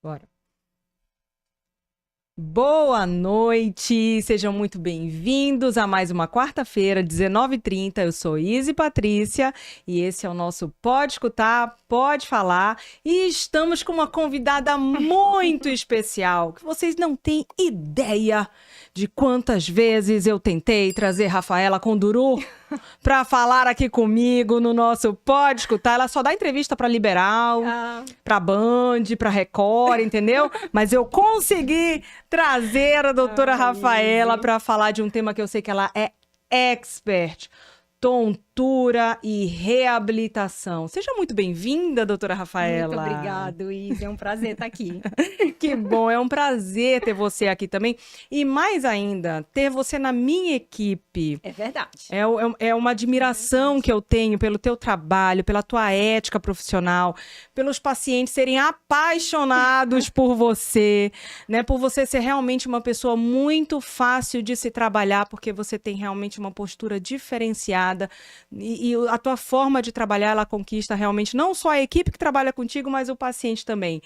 Bora. Boa noite, sejam muito bem-vindos a mais uma quarta-feira, 19h30. Eu sou Izzy Patrícia e esse é o nosso Pode Escutar, Pode Falar. E estamos com uma convidada muito especial, que vocês não têm ideia de quantas vezes eu tentei trazer Rafaela Conduru para falar aqui comigo no nosso Pode Escutar. Ela só dá entrevista para Liberal, para Band, para Record, entendeu? Mas eu consegui trazer a doutora Rafaela para falar de um tema que eu sei que ela é expert: tontura e reabilitação. Seja muito bem-vinda, doutora Rafaela. Muito obrigada, Izzy. É um prazer estar aqui. Que bom, é um prazer ter você aqui também. E mais ainda, ter você na minha equipe. É verdade. É uma admiração que eu tenho pelo teu trabalho, pela tua ética profissional, pelos pacientes serem apaixonados por você, né? Por você ser realmente uma pessoa muito fácil de se trabalhar, porque você tem realmente uma postura diferenciada e a tua forma de trabalhar, ela conquista realmente não só a equipe que trabalha contigo, mas o paciente também.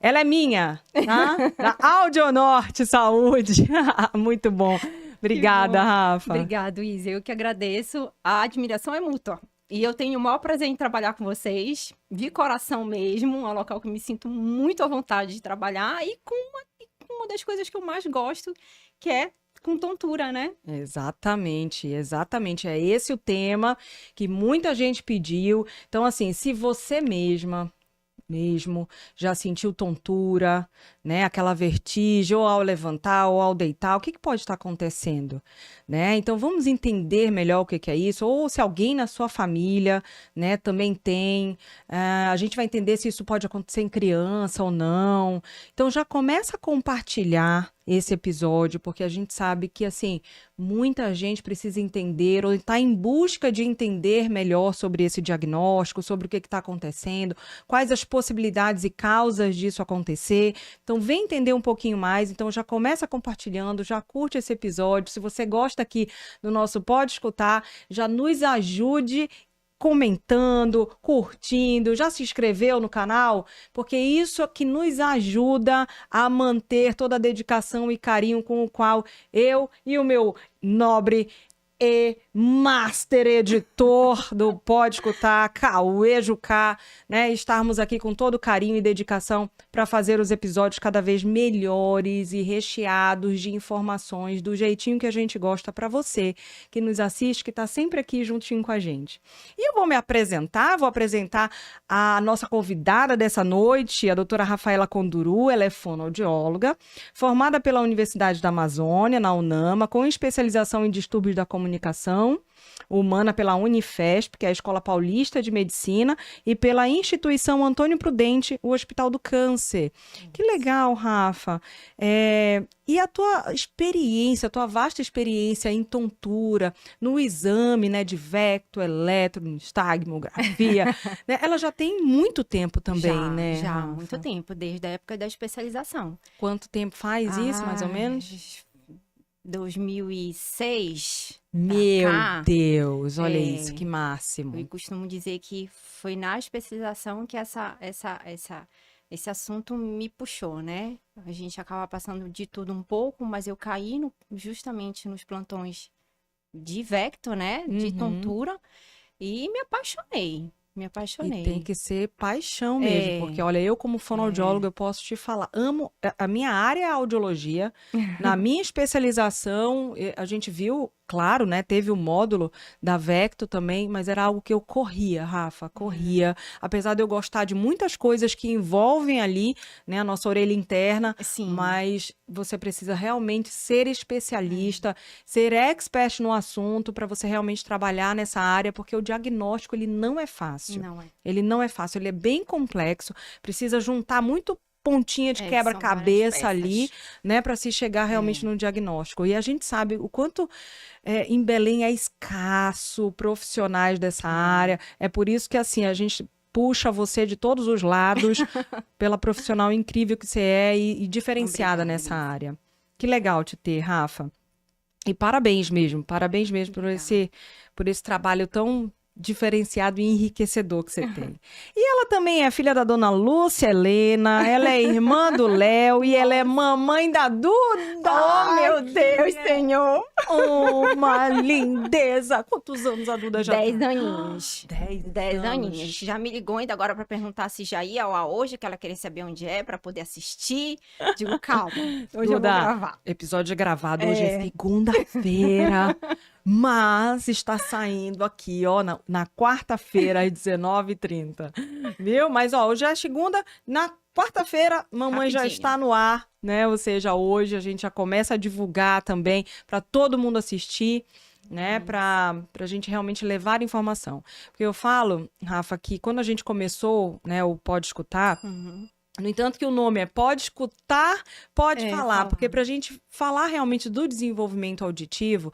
Ela é minha, tá? Da Audionorte Saúde. Muito bom. Obrigada, Rafa. Obrigada, Izzy. Eu que agradeço. A admiração é mútua. E eu tenho o maior prazer em trabalhar com vocês, de coração mesmo. É um local que me sinto muito à vontade de trabalhar e com uma das coisas que eu mais gosto, que é com tontura, né? Exatamente, exatamente. É esse o tema que muita gente pediu. Então, assim, se você mesmo já sentiu tontura, né? Aquela vertigem, ou ao levantar, ou ao deitar, o que pode estar acontecendo, né? Então, vamos entender melhor o que é isso, ou se alguém na sua família, né, também tem. A gente vai entender se isso pode acontecer em criança ou não. Então, já começa a compartilhar esse episódio, porque a gente sabe que, assim, muita gente precisa entender ou está em busca de entender melhor sobre esse diagnóstico, sobre o que está acontecendo, quais as possibilidades e causas disso acontecer. Então, vem entender um pouquinho mais. Então, já começa compartilhando, já curte esse episódio. Se você gosta aqui do nosso Pode Escutar, já nos ajude comentando, curtindo, já se inscreveu no canal? Porque isso é que nos ajuda a manter toda a dedicação e carinho com o qual eu e o meu nobre e master editor do Pode Escutar, Cauê Jucá, né? Estarmos aqui com todo carinho e dedicação para fazer os episódios cada vez melhores e recheados de informações do jeitinho que a gente gosta para você que nos assiste, que está sempre aqui juntinho com a gente. E eu vou apresentar a nossa convidada dessa noite, a doutora Rafaela Conduru. Ela é fonoaudióloga, formada pela Universidade da Amazônia, na UNAMA, com especialização em distúrbios da comunicação humana pela Unifesp, que é a Escola Paulista de Medicina, e pela Instituição Antônio Prudente, o Hospital do Câncer. Que legal, Rafa. E a tua experiência, a tua vasta experiência em tontura, no exame, né, de vecto, eletroestagmografia, né, ela já tem muito tempo também, né, Já, Rafa? muito tempo, desde a época da especialização. Quanto tempo faz isso, mais ou menos? 2006. Meu Deus, olha isso, que máximo. Eu costumo dizer que foi na especialização que esse assunto me puxou, né? A gente acaba passando de tudo um pouco, mas eu caí justamente nos plantões de vecto, né? De tontura, e me apaixonei. E tem que ser paixão mesmo, porque olha, eu como fonoaudióloga, eu posso te falar, amo, a minha área é a audiologia, na minha especialização, a gente viu, claro, né, teve o módulo da Vecto também, mas era algo que eu corria, Rafa, corria, apesar de eu gostar de muitas coisas que envolvem ali, né, a nossa orelha interna, Sim. Mas você precisa realmente ser especialista, ser expert no assunto para você realmente trabalhar nessa área, porque o diagnóstico, ele não é fácil. Não é. Ele não é fácil, ele é bem complexo, precisa juntar muito pontinha de quebra-cabeça ali, né, para se chegar realmente no diagnóstico. E a gente sabe o quanto em Belém é escasso profissionais dessa área. É por isso que, assim, a gente puxa você de todos os lados pela profissional incrível que você é e diferenciada nessa área. Que legal te ter, Rafa. E parabéns mesmo por esse trabalho tão diferenciado e enriquecedor que você tem. E ela também é filha da dona Lúcia Helena, ela é irmã do Léo e ela é mamãe da Duda. Oh, meu Deus, Senhor! Uma lindeza! Quantos anos a Duda já 10 tá? aninhos. 10 aninhos. Já me ligou ainda agora pra perguntar se já ia ao ar hoje, que ela queria saber onde é, pra poder assistir. Digo, calma, hoje eu vou Duda, gravar. episódio é gravado, hoje é segunda-feira, mas está saindo aqui, ó, na quarta-feira, às 19h30, viu? Mas, ó, hoje é segunda, na quarta-feira, mamãe já Rapidinho. está no ar, né? Ou seja, hoje a gente já começa a divulgar também para todo mundo assistir, né? Para a gente realmente levar informação. Porque eu falo, Rafa, que quando a gente começou, né, o Pode Escutar, no entanto que o nome é Pode Escutar, Pode Falar, porque para a gente falar realmente do desenvolvimento auditivo,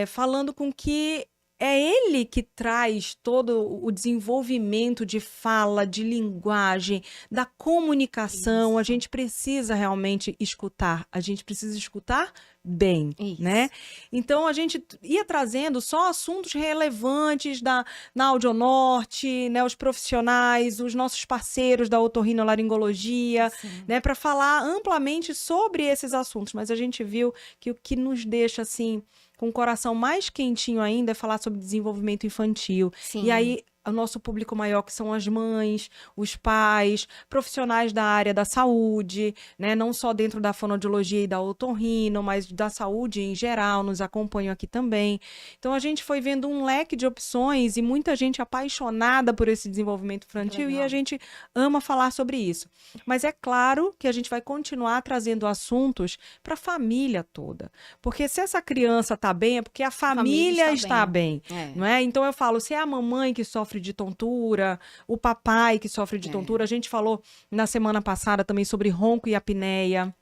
falando com que é ele que traz todo o desenvolvimento de fala, de linguagem, da comunicação. Isso. A gente precisa realmente escutar, a gente precisa escutar bem, Isso. né? Então a gente ia trazendo só assuntos relevantes na Audionorte, né? Os profissionais, os nossos parceiros da otorrinolaringologia, né? Para falar amplamente sobre esses assuntos. Mas a gente viu que o que nos deixa assim com o coração mais quentinho ainda é falar sobre desenvolvimento infantil. Sim. E aí o nosso público maior, que são as mães, os pais, profissionais da área da saúde, né? Não só dentro da fonoaudiologia e da otorrino, mas da saúde em geral, nos acompanham aqui também. Então, a gente foi vendo um leque de opções e muita gente apaixonada por esse desenvolvimento infantil e a gente ama falar sobre isso. Mas é claro que a gente vai continuar trazendo assuntos para a família toda. Porque se essa criança está bem, é porque a família está bem. Não é? Então, eu falo, se é a mamãe que sofre de tontura, o papai que sofre de tontura. A gente falou na semana passada também sobre ronco e apneia.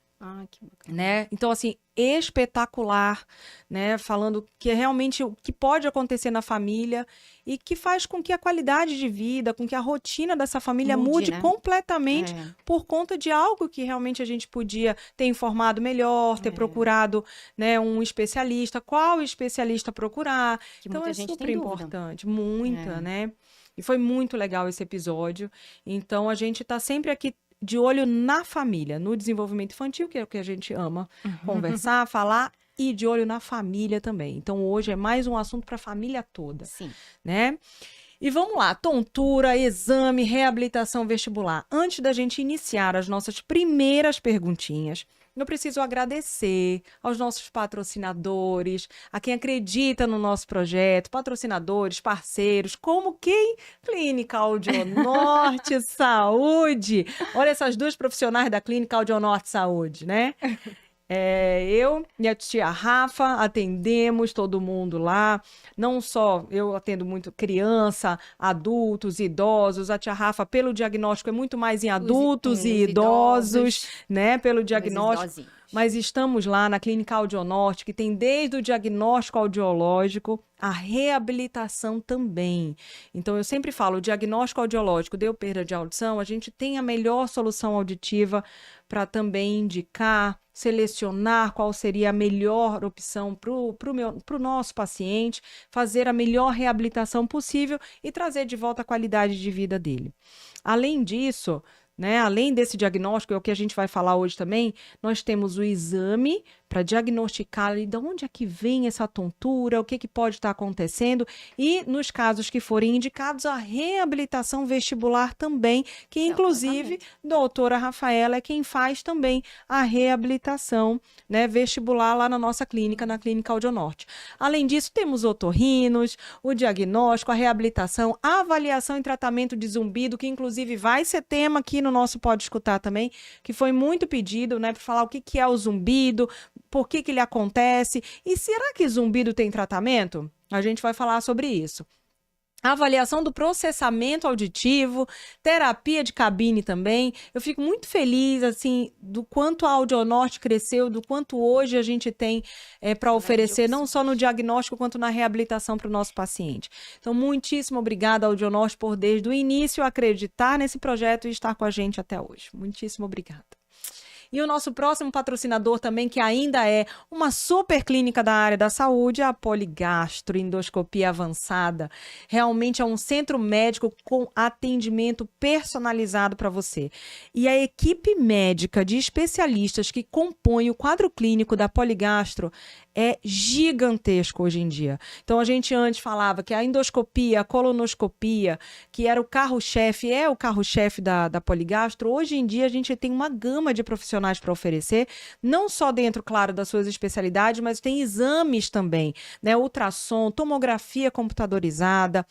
Que bacana. Né? Então, assim, espetacular, né? Falando que é realmente o que pode acontecer na família e que faz com que a qualidade de vida, com que a rotina dessa família mude né? completamente por conta de algo que realmente a gente podia ter informado melhor, ter procurado, né, um especialista, qual especialista procurar. Que então muita é gente super tem dúvida. importante, muita, né? E foi muito legal esse episódio. Então a gente tá sempre aqui de olho na família, no desenvolvimento infantil, que é o que a gente ama conversar, falar, e de olho na família também. Então, hoje é mais um assunto para a família toda, né? E vamos lá, tontura, exame, reabilitação vestibular. Antes da gente iniciar as nossas primeiras perguntinhas, eu preciso agradecer aos nossos patrocinadores, a quem acredita no nosso projeto, patrocinadores, parceiros, como quem? Clínica Audionorte Saúde. Olha essas duas profissionais da Clínica Audionorte Saúde, né? Eu e a tia Rafa atendemos todo mundo lá, não só eu atendo muito criança, adultos, idosos, a tia Rafa pelo diagnóstico é muito mais em adultos e idosos, né, pelo diagnóstico, mas estamos lá na Clínica Audionorte, que tem desde o diagnóstico audiológico, a reabilitação também. Então, eu sempre falo, o diagnóstico audiológico deu perda de audição, a gente tem a melhor solução auditiva para também indicar, selecionar qual seria a melhor opção para o nosso paciente, fazer a melhor reabilitação possível e trazer de volta a qualidade de vida dele. Além disso, né, além desse diagnóstico, é o que a gente vai falar hoje também, nós temos o exame para diagnosticar ali de onde é que vem essa tontura, o que pode estar acontecendo e, nos casos que forem indicados, a reabilitação vestibular também, que inclusive, doutora Rafaela é quem faz também a reabilitação, né, vestibular lá na nossa clínica, na Clínica Audionorte. Além disso, temos otorrinos, o diagnóstico, a reabilitação, a avaliação e tratamento de zumbido, que inclusive vai ser tema aqui no nosso Pode Escutar também, que foi muito pedido, né, para falar o que é o zumbido, por que ele acontece e será que zumbido tem tratamento? A gente vai falar sobre isso. Avaliação do processamento auditivo, terapia de cabine também. Eu fico muito feliz, assim, do quanto a Audionorte cresceu, do quanto hoje a gente tem para oferecer, não só no diagnóstico, quanto na reabilitação para o nosso paciente. Então, muitíssimo obrigada, Audionorte, por desde o início acreditar nesse projeto e estar com a gente até hoje. Muitíssimo obrigada. E o nosso próximo patrocinador também, que ainda é uma super clínica da área da saúde, é a Poligastro Endoscopia Avançada. Realmente é um centro médico com atendimento personalizado para você. E a equipe médica de especialistas que compõe o quadro clínico da Poligastro é gigantesco hoje em dia. Então, a gente antes falava que a endoscopia, a colonoscopia, que era o carro-chefe, é o carro-chefe da Poligastro. Hoje em dia, a gente tem uma gama de profissionais para oferecer, não só dentro, claro, das suas especialidades, mas tem exames também, né? Ultrassom, tomografia computadorizada,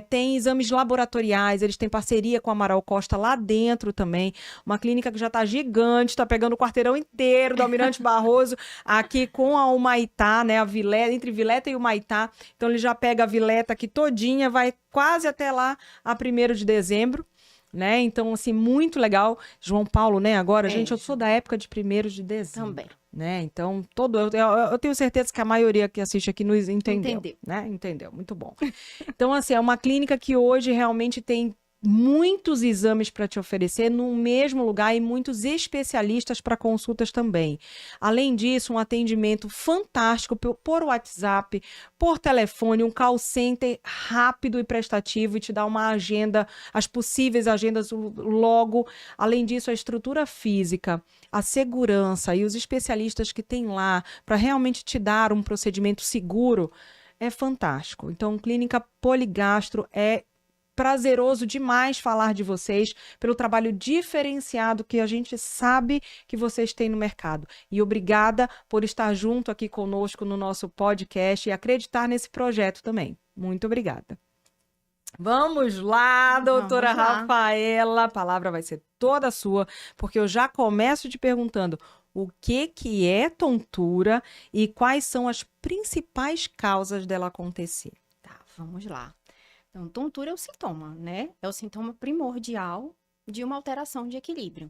tem exames laboratoriais, eles têm parceria com a Amaral Costa lá dentro também, uma clínica que já está gigante, está pegando o quarteirão inteiro do Almirante Barroso, aqui com a Humaitá, né? A Vileta, entre Vileta e Humaitá. Então ele já pega a Vileta aqui todinha, vai quase até lá a 1º de dezembro, né? Então, assim, muito legal. João Paulo, né? Agora, gente, eu sou da época de 1º de dezembro. Também. Né? Então, eu tenho certeza que a maioria que assiste aqui nos entendeu. Né? Entendeu, muito bom. Então, assim, é uma clínica que hoje realmente tem muitos exames para te oferecer no mesmo lugar e muitos especialistas para consultas também. Além disso, um atendimento fantástico por WhatsApp, por telefone, um call center rápido e prestativo e te dá uma agenda, as possíveis agendas logo. Além disso, a estrutura física, a segurança e os especialistas que tem lá para realmente te dar um procedimento seguro é fantástico. Então, Clínica Poligastro é prazeroso demais falar de vocês pelo trabalho diferenciado que a gente sabe que vocês têm no mercado. E obrigada por estar junto aqui conosco no nosso podcast e acreditar nesse projeto também. Muito obrigada. Vamos lá, doutora Rafaela. A palavra vai ser toda sua, porque eu já começo te perguntando o que é tontura e quais são as principais causas dela acontecer. Tá, vamos lá. Então, tontura é o sintoma, né? É o sintoma primordial de uma alteração de equilíbrio.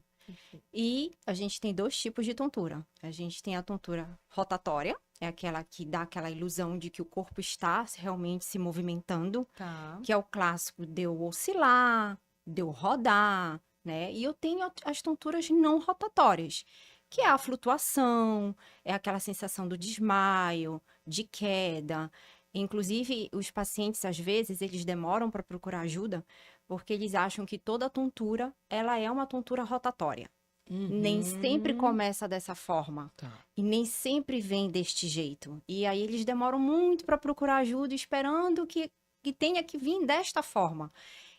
E a gente tem 2 tipos de tontura. A gente tem a tontura rotatória, é aquela que dá aquela ilusão de que o corpo está realmente se movimentando, que é o clássico de eu oscilar, de eu rodar, né? E eu tenho as tonturas não rotatórias, que é a flutuação, é aquela sensação do desmaio, de queda. Inclusive, os pacientes, às vezes, eles demoram para procurar ajuda porque eles acham que toda tontura, ela é uma tontura rotatória. Nem sempre começa dessa forma. E nem sempre vem deste jeito. E aí eles demoram muito para procurar ajuda, esperando que tenha que vir desta forma.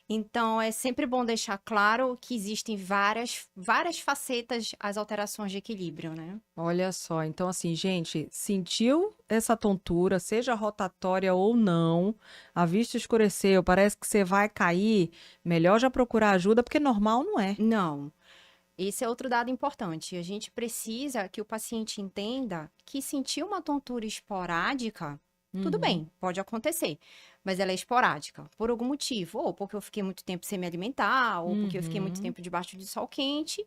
Então, é sempre bom deixar claro que existem várias facetas às alterações de equilíbrio, né? Olha só, então assim, gente, sentiu essa tontura, seja rotatória ou não, a vista escureceu, parece que você vai cair, melhor já procurar ajuda, porque normal não é. Não. Esse é outro dado importante. A gente precisa que o paciente entenda que sentir uma tontura esporádica, tudo bem, pode acontecer. Mas ela é esporádica, por algum motivo. Ou porque eu fiquei muito tempo sem me alimentar, ou porque eu fiquei muito tempo debaixo de sol quente.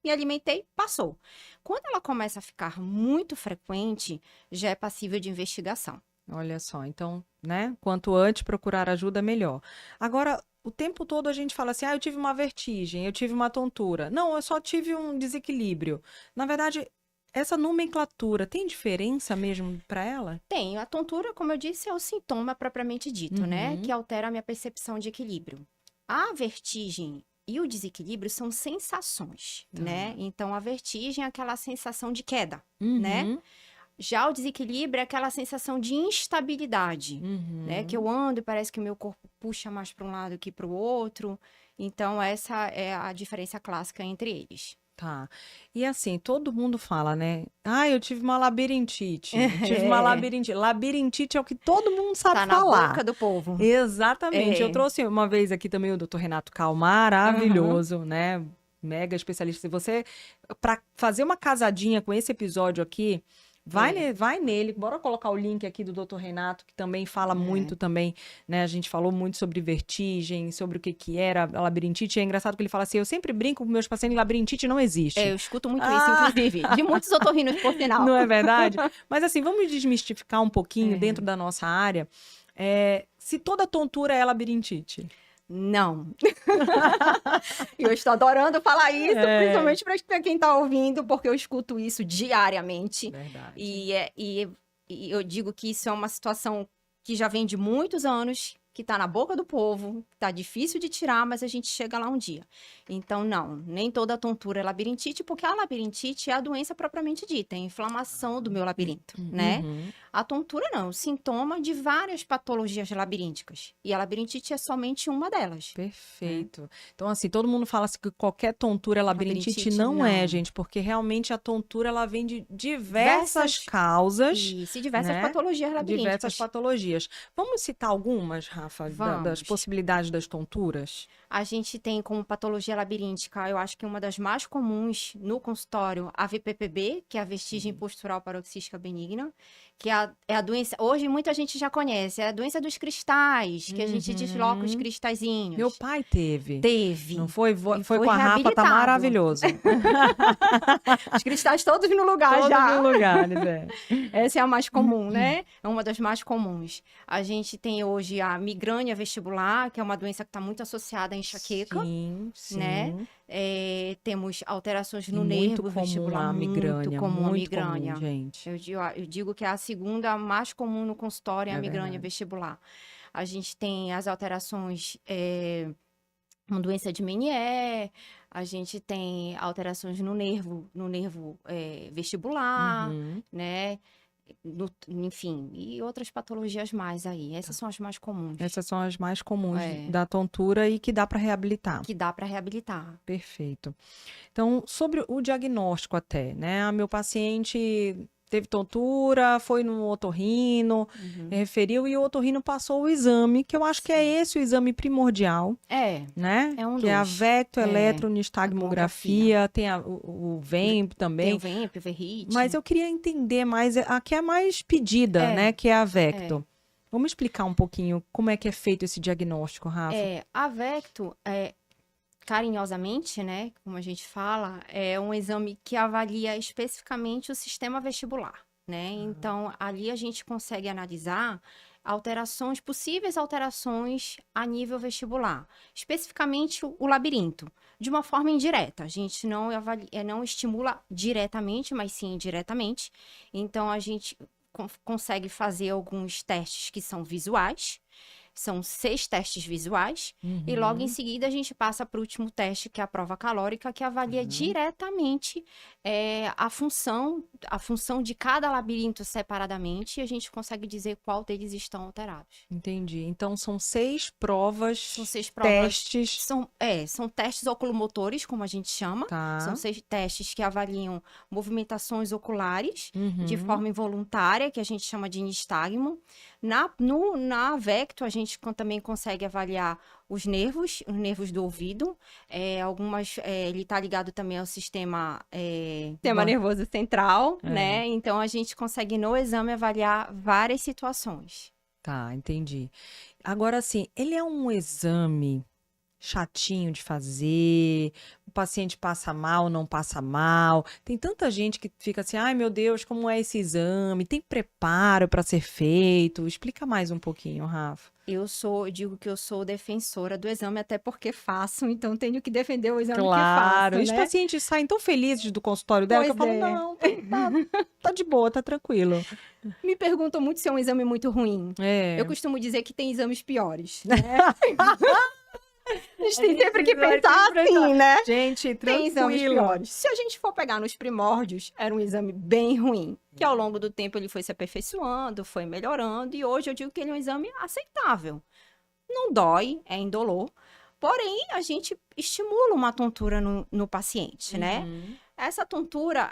Me alimentei, passou. Quando ela começa a ficar muito frequente, já é passível de investigação. Olha só, então, né? Quanto antes procurar ajuda, melhor. Agora, o tempo todo a gente fala assim, eu tive uma vertigem, eu tive uma tontura. Não, eu só tive um desequilíbrio. Na verdade, essa nomenclatura tem diferença mesmo para ela? Tem. A tontura, como eu disse, é o sintoma propriamente dito, né? Que altera a minha percepção de equilíbrio. A vertigem e o desequilíbrio são sensações, né? Então, a vertigem é aquela sensação de queda, né? Já o desequilíbrio é aquela sensação de instabilidade, né? Que eu ando e parece que o meu corpo puxa mais para um lado que para o outro. Então, essa é a diferença clássica entre eles. Tá. E assim, todo mundo fala, né? Eu tive uma labirintite. Tive uma labirintite. Labirintite é o que todo mundo sabe Tá falar. na boca do povo. Exatamente. Eu trouxe uma vez aqui também o Dr. Renato Cal, maravilhoso, né? Mega especialista. Se você, para fazer uma casadinha com esse episódio aqui, vai nele, bora colocar o link aqui do Dr. Renato, que também fala muito também, né? A gente falou muito sobre vertigem, sobre o que era a labirintite. É engraçado que ele fala assim, eu sempre brinco com meus pacientes, labirintite não existe. Eu escuto muito isso, inclusive, de muitos otorrinos, por sinal. Não é verdade? Mas assim, vamos desmistificar um pouquinho dentro da nossa área. Se toda tontura é labirintite? Não. E eu estou adorando falar isso, principalmente para quem está ouvindo, porque eu escuto isso diariamente. Verdade. E eu digo que isso é uma situação que já vem de muitos anos, que está na boca do povo, está difícil de tirar, mas a gente chega lá um dia. Então, não, nem toda tontura é labirintite, porque a labirintite é a doença propriamente dita, é a inflamação do meu labirinto, né? A tontura não, é um sintoma de várias patologias labirínticas. E a labirintite é somente uma delas. Perfeito. Então, assim, todo mundo fala assim que qualquer tontura é labirintite, não é, gente, porque realmente a tontura, ela vem de diversas causas. Isso, e diversas né? patologias labirínticas. Diversas patologias. Vamos citar algumas, Rafa, das possibilidades das tonturas? A gente tem como patologia labiríntica, eu acho que uma das mais comuns no consultório, a VPPB, que é a vestigem postural paroxística benigna, que é a doença, hoje muita gente já conhece, é a doença dos cristais, que a gente desloca os cristalzinhos. Meu pai teve. Teve. Não foi? Foi com a Rafa, tá maravilhoso. Os cristais todos no lugar todos já. Todos no lugares, Essa é a mais comum, né? É uma das mais comuns. A gente tem hoje a migrânia vestibular, que é uma doença que está muito associada à enxaqueca. Sim, sim. Né? Temos alterações no nervo vestibular, muito comum a migrânia. Gente. Eu digo que é a segunda mais comum no consultório, é a migrânia vestibular. A gente tem as alterações, uma doença de Meniere, a gente tem alterações no nervo vestibular, né? Enfim, e outras patologias mais aí. Essas são as mais comuns. Essas são as mais comuns da tontura e que dá para reabilitar. Que dá para reabilitar. Perfeito. Então, sobre o diagnóstico até, né? Meu paciente teve tontura, foi no otorrino, referiu, e o otorrino passou o exame, que eu acho que é esse o exame primordial. Né? É um que é a vectoeletronistagmografia, tem o VEMP também. Tem o VEMP, o VERRIT. Mas eu queria entender mais, a que é a mais pedida, né? Que é a Vecto. Vamos explicar um pouquinho como é que é feito esse diagnóstico, Rafa? A Vecto, carinhosamente, né, como a gente fala, é um exame que avalia especificamente o sistema vestibular, né? Então, ali a gente consegue analisar possíveis alterações a nível vestibular, especificamente o labirinto, de uma forma indireta. A gente não estimula diretamente, mas sim indiretamente. Então, a gente consegue fazer alguns testes que são visuais. São 6 testes visuais, e logo em seguida a gente passa para o último teste, que é a prova calórica, que avalia diretamente a função de cada labirinto separadamente, e a gente consegue dizer qual deles estão alterados. Entendi. Então, são 6 provas, testes. São testes oculomotores, como a gente chama. São 6 testes que avaliam movimentações oculares de forma involuntária, que a gente chama de nistagmo. Na Vecto, a gente também consegue avaliar os nervos do ouvido. Ele está ligado também ao sistema nervoso central, né? Então, a gente consegue, no exame, avaliar várias situações. Tá, entendi. Agora, assim, ele é um exame chatinho de fazer, o paciente passa mal, não passa mal. Tem tanta gente que fica assim, ai meu Deus, como é esse exame? Tem preparo para ser feito? Explica mais um pouquinho, Rafa. Eu digo que eu sou defensora do exame, até porque faço, então tenho que defender o exame que faço. Claro, né? Os pacientes saem tão felizes do consultório dela, que eu falo, não, tá de boa, tá tranquilo. Me perguntam muito se é um exame muito ruim. Eu costumo dizer que tem exames piores, né? A gente tem sempre que pensar assim, né? Gente, tranquilo. Tem exames piores. Se a gente for pegar nos primórdios, era um exame bem ruim. Que ao longo do tempo ele foi se aperfeiçoando, foi melhorando. E hoje eu digo que ele é um exame aceitável. Não dói, é indolor. Porém, a gente estimula uma tontura no paciente, né? Essa tontura,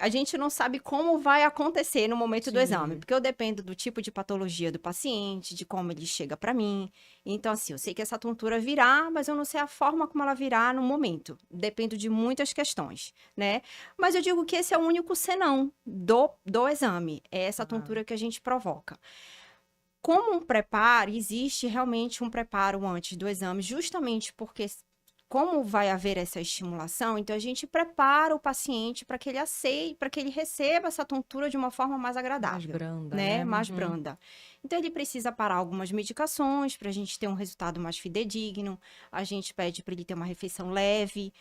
a gente não sabe como vai acontecer no momento do exame, porque eu dependo do tipo de patologia do paciente, de como ele chega para mim. Então, assim, eu sei que essa tontura virá, mas eu não sei a forma como ela virá no momento. Dependo de muitas questões, né? Mas eu digo que esse é o único senão do exame, é essa tontura que a gente provoca. Como um preparo, existe realmente um preparo antes do exame, justamente porque como vai haver essa estimulação, então a gente prepara o paciente para que ele aceite, para que ele receba essa tontura de uma forma mais agradável. Mais branda, né? né? Mais Uhum. branda. Então ele precisa parar algumas medicações para a gente ter um resultado mais fidedigno. A gente pede para ele ter uma refeição leve,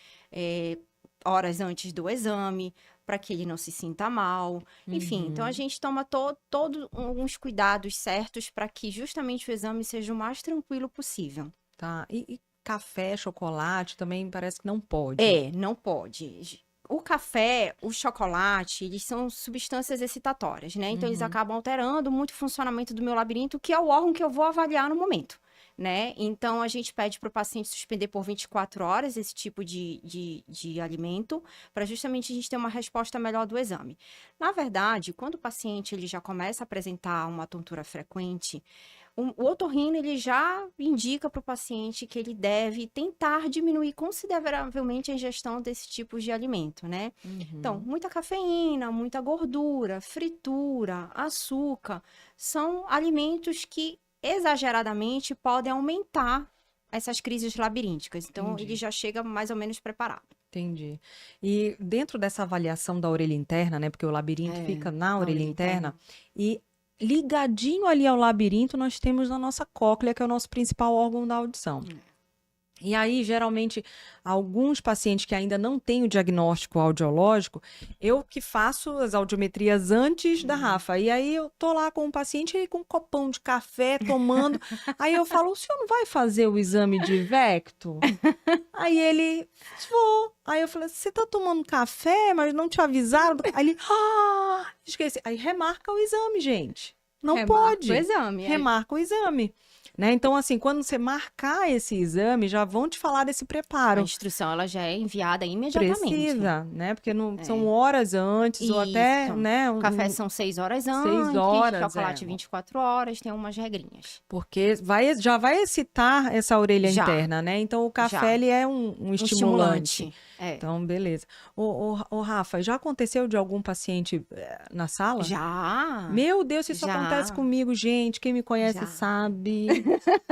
horas antes do exame, para que ele não se sinta mal. Enfim, então a gente toma todos uns cuidados certos para que justamente o exame seja o mais tranquilo possível. Tá. E café, chocolate também parece que não pode. Não pode. O café, o chocolate, eles são substâncias excitatórias, né? Então, eles acabam alterando muito o funcionamento do meu labirinto, que é o órgão que eu vou avaliar no momento, né? Então, a gente pede para o paciente suspender por 24 horas esse tipo de alimento, para justamente a gente ter uma resposta melhor do exame. Na verdade, quando o paciente ele já começa a apresentar uma tontura frequente, o otorrino ele já indica para o paciente que ele deve tentar diminuir consideravelmente a ingestão desse tipo de alimento, né? Então, muita cafeína, muita gordura, fritura, açúcar, são alimentos que exageradamente podem aumentar essas crises labirínticas. Então, ele já chega mais ou menos preparado. Entendi. E dentro dessa avaliação da orelha interna, né? Porque o labirinto fica na orelha interna, e ligadinho ali ao labirinto, nós temos a nossa cóclea, que é o nosso principal órgão da audição. E aí, geralmente, alguns pacientes que ainda não têm o diagnóstico audiológico, eu que faço as audiometrias antes da Rafa. E aí, eu tô lá com o paciente aí com um copão de café, tomando. Aí eu falo, o senhor não vai fazer o exame de Vecto? Aí ele, vou. Aí eu falei, você tá tomando café, mas não te avisaram? Aí ele, esqueci. Aí remarca o exame, gente. Não pode. O exame. Remarca o exame. Né? Então, assim, quando você marcar esse exame, já vão te falar desse preparo. A instrução, ela já é enviada imediatamente. Precisa, né? Porque não, são horas antes, ou até, né? O café são 6 horas antes, 6 horas, chocolate 24 horas, tem umas regrinhas. Porque já vai excitar essa orelha interna, né? Então, o café, ele é um estimulante. Então, beleza. Ô, Rafa, já aconteceu de algum paciente na sala? Já. Meu Deus, isso acontece comigo, gente. Quem me conhece sabe.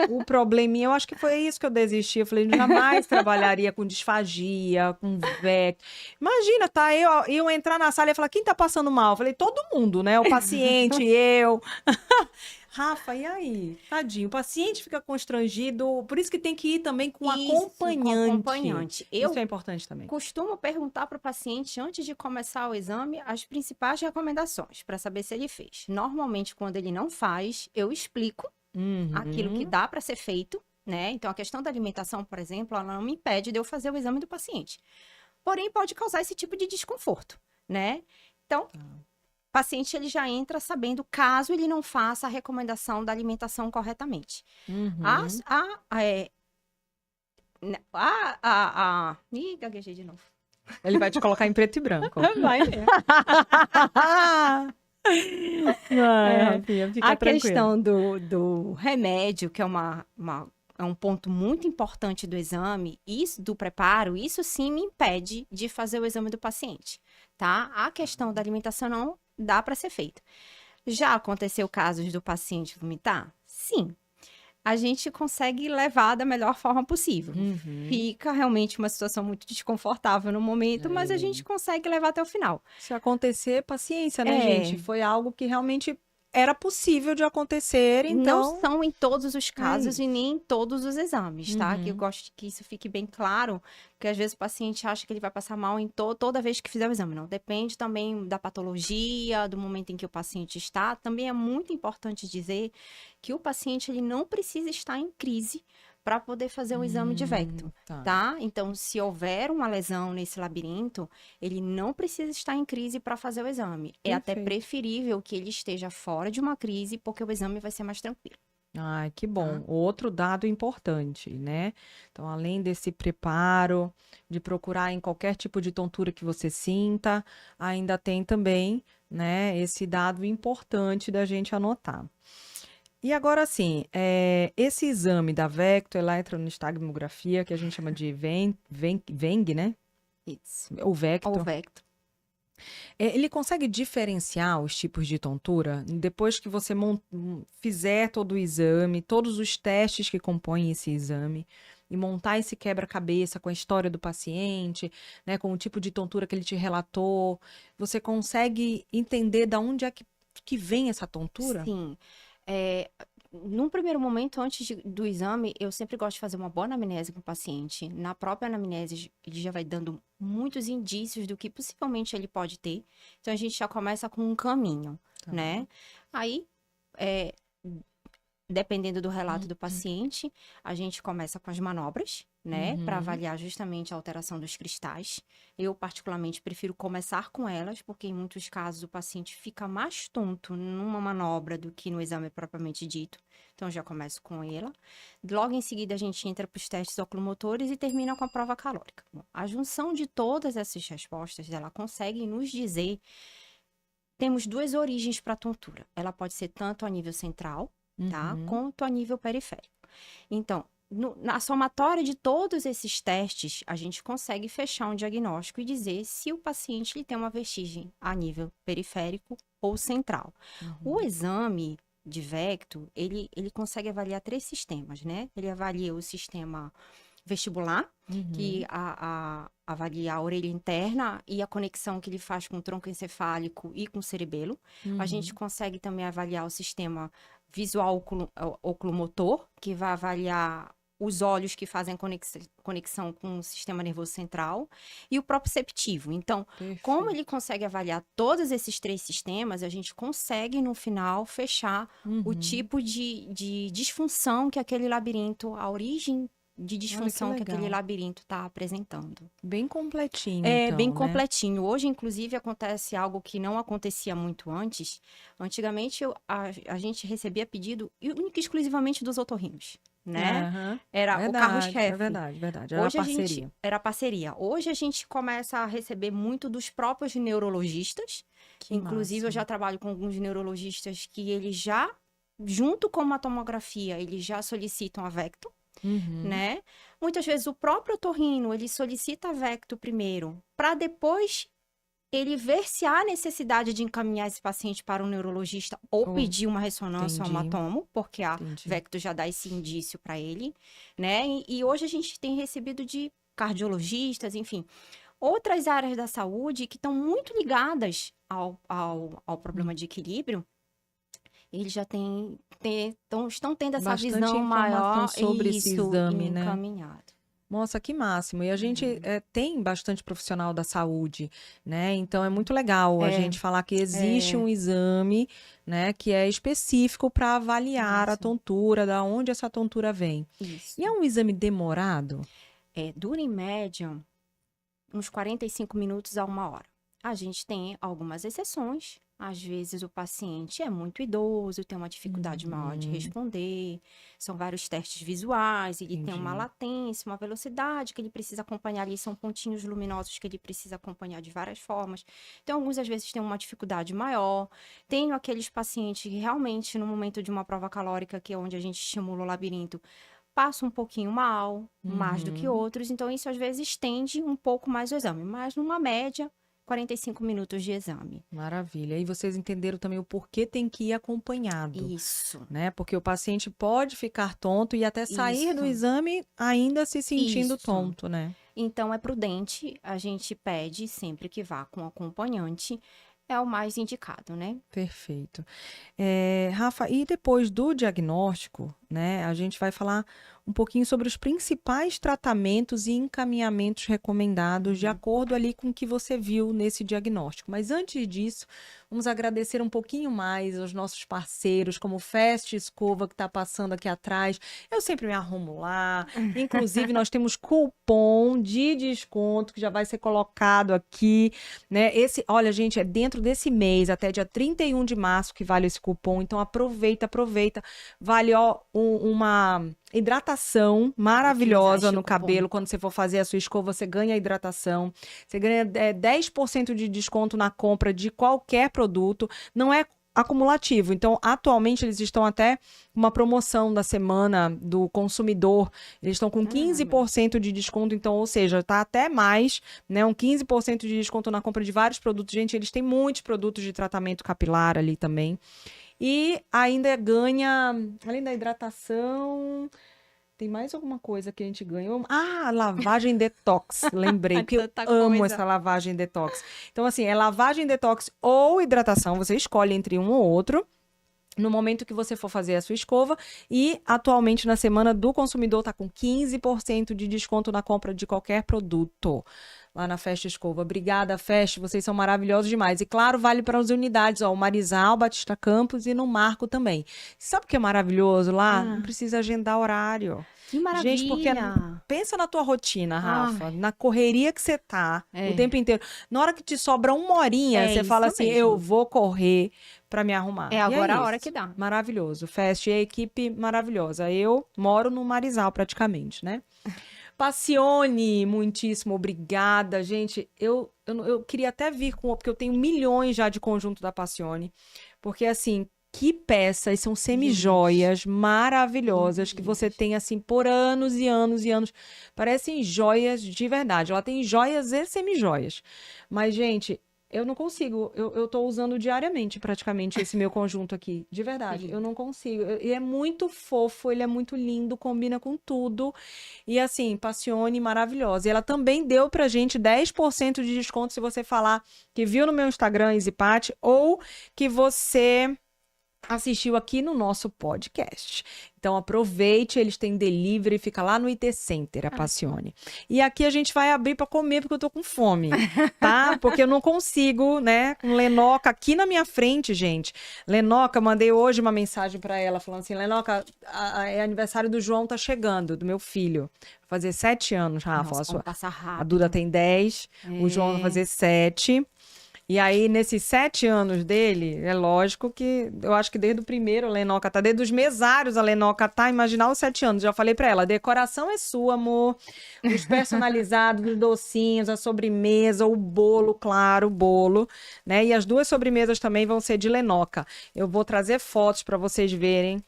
O probleminha, eu acho que foi isso que eu desisti. Eu falei, jamais trabalharia com disfagia, com Vecto. Imagina, tá? Eu entrar na sala e falar, quem tá passando mal? Eu falei, todo mundo, né? O paciente, eu. Rafa, e aí? Tadinho, o paciente fica constrangido, por isso que tem que ir também com acompanhante. Isso é importante também. Costumo perguntar para o paciente, antes de começar o exame, as principais recomendações, para saber se ele fez. Normalmente, quando ele não faz, eu explico aquilo que dá para ser feito, né? Então, a questão da alimentação, por exemplo, ela não me impede de eu fazer o exame do paciente. Porém, pode causar esse tipo de desconforto, né? Então... O paciente ele já entra sabendo caso ele não faça a recomendação da alimentação corretamente. Ih, gaguejei de novo. Ele vai te colocar em preto e branco. Vai mesmo. Rafinha, fica a tranquila. questão do remédio, que é é um ponto muito importante do exame, isso do preparo, isso sim me impede de fazer o exame do paciente, tá? A questão da alimentação não dá para ser feita. Já aconteceu casos do paciente vomitar? Sim. A gente consegue levar da melhor forma possível. Fica realmente uma situação muito desconfortável no momento, mas a gente consegue levar até o final. Se acontecer, paciência, né, gente? Foi algo que realmente era possível de acontecer, então... Não são em todos os casos e nem em todos os exames, tá? Que eu gosto que isso fique bem claro, porque às vezes o paciente acha que ele vai passar mal em toda vez que fizer o exame. Não, depende também da patologia, do momento em que o paciente está. Também é muito importante dizer que o paciente ele não precisa estar em crise para poder fazer um exame de Vecto, tá? Então, se houver uma lesão nesse labirinto, ele não precisa estar em crise para fazer o exame. É até preferível que ele esteja fora de uma crise, porque o exame vai ser mais tranquilo. Ai, que bom. Outro dado importante, né? Então, além desse preparo, de procurar em qualquer tipo de tontura que você sinta, ainda tem também, né, esse dado importante da gente anotar. E agora, assim, esse exame da Vecto, eletronistagmografia, que a gente chama de VENG, né? Isso. O Vecto. O Vecto. Ele consegue diferenciar os tipos de tontura? Depois que você fizer todo o exame, todos os testes que compõem esse exame, e montar esse quebra-cabeça com a história do paciente, né, com o tipo de tontura que ele te relatou, você consegue entender da onde é que vem essa tontura? Sim. É, num primeiro momento, antes do exame, eu sempre gosto de fazer uma boa anamnese com o paciente. Na própria anamnese, ele já vai dando muitos indícios do que possivelmente ele pode ter. Então, a gente já começa com um caminho, Tá. né? Aí, é, dependendo do relato do paciente, a gente começa com as manobras, né? Para avaliar justamente a alteração dos cristais. Eu, particularmente, prefiro começar com elas, porque em muitos casos o paciente fica mais tonto numa manobra do que no exame propriamente dito. Então, eu já começo com ela. Logo em seguida, a gente entra para os testes oculomotores e termina com a prova calórica. Bom, a junção de todas essas respostas, ela consegue nos dizer. Temos duas origens para a tontura. Ela pode ser tanto a nível central, tá? Quanto a nível periférico. Então, na somatória de todos esses testes, a gente consegue fechar um diagnóstico e dizer se o paciente ele tem uma vestígio a nível periférico ou central. O exame de Vecto, ele consegue avaliar 3 sistemas, né? Ele avalia o sistema vestibular, que avalia a orelha interna e a conexão que ele faz com o tronco encefálico e com o cerebelo. A gente consegue também avaliar o sistema visual oculomotor, que vai avaliar os olhos que fazem conexão com o sistema nervoso central, e o proprioceptivo. Então, como ele consegue avaliar todos esses 3 sistemas, a gente consegue, no final, fechar o tipo de disfunção que aquele labirinto, a origem de disfunção que aquele labirinto está apresentando. Bem completinho, É, então, bem né? completinho. Hoje, inclusive, acontece algo que não acontecia muito antes. Antigamente, a gente recebia pedido único e exclusivamente dos otorrinos, né? Era o carro-chefe. É verdade. Era Hoje parceria. era parceria. Hoje a gente começa a receber muito dos próprios neurologistas. Que Inclusive, eu massa. já trabalho com alguns neurologistas que eles já, junto com uma tomografia, eles já solicitam a Vecto. Né? Muitas vezes o próprio otorrino, ele solicita a Vecto primeiro, para depois ele ver se há necessidade de encaminhar esse paciente para um neurologista ou pedir uma ressonância ou uma tomo, porque a Vecto já dá esse indício para ele, né? E hoje a gente tem recebido de cardiologistas, enfim, outras áreas da saúde que estão muito ligadas ao problema de equilíbrio. Eles já estão tendo essa Bastante visão informação maior sobre esse exame, né? encaminhado. Nossa, que máximo. E a gente tem bastante profissional da saúde, né? Então é muito legal a gente falar que existe um exame, né, que é específico para avaliar a tontura, da onde essa tontura vem. Isso. E é um exame demorado? Dura em média uns 45 minutos a 1 hora. A gente tem algumas exceções. Às vezes o paciente é muito idoso, tem uma dificuldade maior de responder. São vários testes visuais, ele tem uma latência, uma velocidade que ele precisa acompanhar ali, são pontinhos luminosos que ele precisa acompanhar de várias formas. Então, alguns às vezes têm uma dificuldade maior. Tenho aqueles pacientes que realmente, no momento de uma prova calórica, que é onde a gente estimula o labirinto, passa um pouquinho mal, mais do que outros. Então, isso às vezes estende um pouco mais o exame. Mas, numa média, 45 minutos de exame. Maravilha. E vocês entenderam também o porquê tem que ir acompanhado. Isso. Né? Porque o paciente pode ficar tonto e até sair do exame ainda se sentindo tonto, né? Então, é prudente, a gente pede sempre que vá com acompanhante, é o mais indicado, né? Perfeito. Rafa, e depois do diagnóstico, né, a gente vai falar um pouquinho sobre os principais tratamentos e encaminhamentos recomendados de acordo ali com o que você viu nesse diagnóstico. Mas antes disso, vamos agradecer um pouquinho mais aos nossos parceiros, como o Fast Escova, que está passando aqui atrás. Eu sempre me arrumo lá. Inclusive, nós temos cupom de desconto que já vai ser colocado aqui, né? Olha, gente, é dentro desse mês, até dia 31 de março que vale esse cupom. Então, aproveita. Vale, ó, uma hidratação maravilhosa no cabelo. Quando você for fazer a sua escova, você ganha hidratação. Você ganha 10% de desconto na compra de qualquer produto. Não é acumulativo. Então, atualmente, eles estão até uma promoção da semana do consumidor. Eles estão com 15% de desconto. Então, ou seja, tá até mais, né? Um 15% de desconto na compra de vários produtos. Gente, eles têm muitos produtos de tratamento capilar ali também. E ainda ganha, além da hidratação, tem mais alguma coisa que a gente ganha. Lavagem detox. Lembrei que eu Tanta amo coisa. essa lavagem detox. Então, assim, é lavagem detox ou hidratação. Você escolhe entre um ou outro no momento que você for fazer a sua escova. E, atualmente, na Semana do Consumidor, tá com 15% de desconto na compra de qualquer produto lá na Festa Escova. Obrigada, Festa. Vocês são maravilhosos demais. E, claro, vale para as unidades, ó, o Marizal, Batista Campos e no Marco também. Sabe o que é maravilhoso lá? Não precisa agendar horário. Que Gente, porque maravilha! pensa na tua rotina, Rafa, Ai. na correria que você tá o É. tempo inteiro. Na hora que te sobra uma horinha, É você isso fala assim, mesmo. eu vou correr para me arrumar. É E agora a hora isso. que dá. Maravilhoso. Fest e a equipe maravilhosa. Eu moro no Marizal praticamente, né? Passione, muitíssimo obrigada, gente. Eu queria até vir com, porque eu tenho milhões já de conjunto da Passione, porque assim, que peças, são semi-joias maravilhosas que você tem assim por anos e anos e anos. Parecem joias de verdade. Ela tem joias e semi-joias. Mas, gente, eu não consigo. Eu tô usando diariamente, praticamente, esse meu conjunto aqui. De verdade. Eu não consigo. E é muito fofo, ele é muito lindo, combina com tudo. E assim, Passione, maravilhosa. E ela também deu pra gente 10% de desconto se você falar que viu no meu Instagram, EasyPat, ou que você assistiu aqui no nosso podcast. Então aproveite, eles têm delivery, fica lá no IT Center, a Passione. E aqui a gente vai abrir para comer porque eu tô com fome, tá? Porque eu não consigo, né? Com Lenoca aqui na minha frente, gente. Lenoca, mandei hoje uma mensagem para ela falando assim, Lenoca, é aniversário do João, tá chegando, do meu filho. Vai fazer 7 anos, Rafa. Nossa, como passa A rápido. Duda tem 10, o João vai fazer 7. E aí, nesses 7 anos dele, é lógico que eu acho que desde o primeiro a Lenoca tá, desde os mesários a Lenoca tá, imaginar os 7 anos. Já falei pra ela, a decoração é sua, amor. Os personalizados, os docinhos, a sobremesa, o bolo, claro, o bolo, né? E as 2 sobremesas também vão ser de Lenoca. Eu vou trazer fotos pra vocês verem